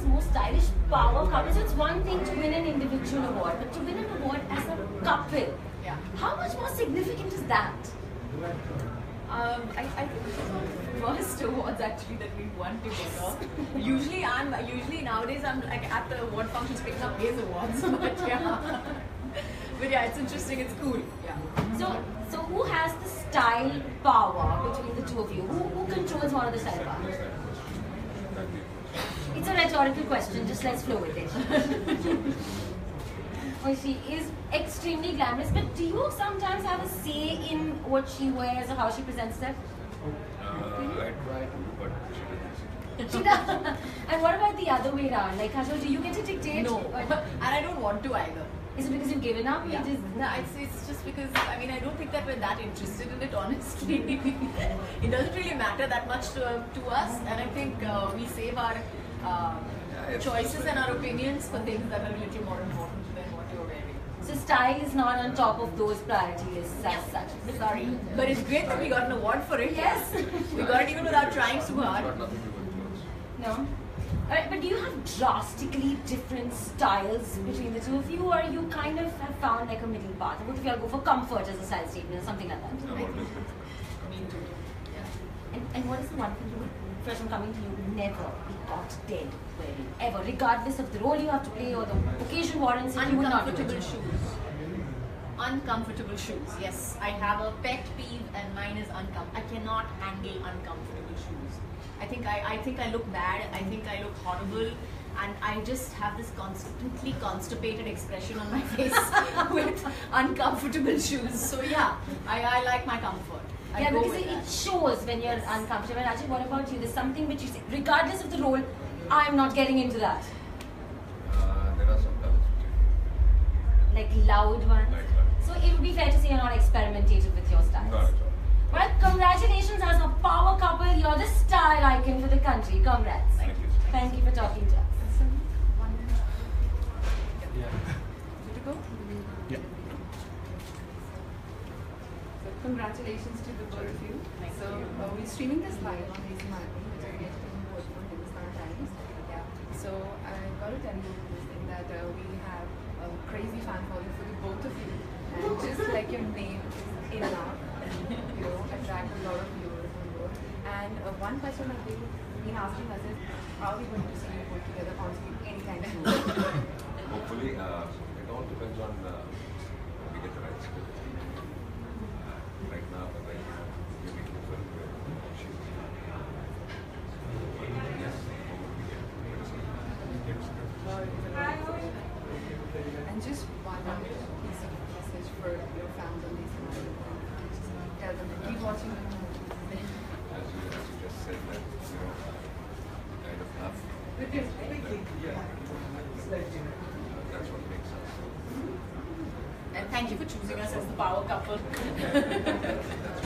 India's most stylish power couple. So it's one thing to win an individual award, but to win an award as a couple, Yeah. how much more significant is that? I think this is one of the first awards actually that we won together. Usually nowadays I'm like at the award functions picking up his awards, but yeah. But yeah, it's interesting, it's cool. Yeah. So who has the style power between the two of you? Who controls one of the style powers? It's a rhetorical question, just let's flow with it. Well, she is extremely glamorous, but do you sometimes have a say in what she wears or how she presents herself? I try to, but she doesn't. She does. And what about the other way around? Like, Kajol, do you get to dictate? No, and I don't want to either. Is it because you've given up? Yeah. It is, No, it's just because, I mean, I don't think that we're that interested in it, honestly. It doesn't really matter that much to us, and I think we save our choices and our opinions for things that are a little more important than what you're wearing. so style is not on top of those priority lists as such. Sorry. But it's great that we got an award for it. Yes. We got it even without trying so hard. Got nothing to do with clothes. No? Alright, but do you have drastically different styles between the two of you, or you kind of have found like a middle path? What if you all go for comfort as a style statement or something like that? I've always been. Me too. Yeah. And what is the one thing you would, first from coming to you, never be caught dead wearing? Ever, regardless of the role you have to play or the occasion warrants it, you would not do Uncomfortable it. shoes. Uncomfortable shoes. Yes, I have a pet peeve, and mine is uncomfortable. I cannot handle uncomfortable shoes. I think I look bad. I think I look horrible, and I just have this constantly constipated expression on my face with uncomfortable shoes. So yeah, I like my comfort. I Yeah, go because with it that. shows when you're uncomfortable. And actually, what about you? There's something which you say, regardless of the role, I'm not getting into that. There are some colors which Like loud ones. I like that. So it would be fair to say you're not experimentative with your styles. Not at all. Well, congratulations as a power couple. You're the style icon for the country. Congrats. Thank you. Thank you for talking to us. Good to go? So congratulations to the both of you. So we're streaming this live on Lazy Marketing, which I get from Hindustan Times. Yeah. So I got to tell you this thing that we have a crazy fan following for the both of you, and just like your name is enough, attract a lot of viewers on board. And one question that they've been asking us is, are we going to see you both together on screen anytime soon? Hopefully, it all depends on when we get the right script. Right now, we're giving the film shoot. Yes, hopefully we get the script. And just one piece of message for your fans on Lazy Marketing. Tell them to keep watching the movies. As you just said that, kind of enough. That's what makes us. And thank you for choosing us as the power couple. That's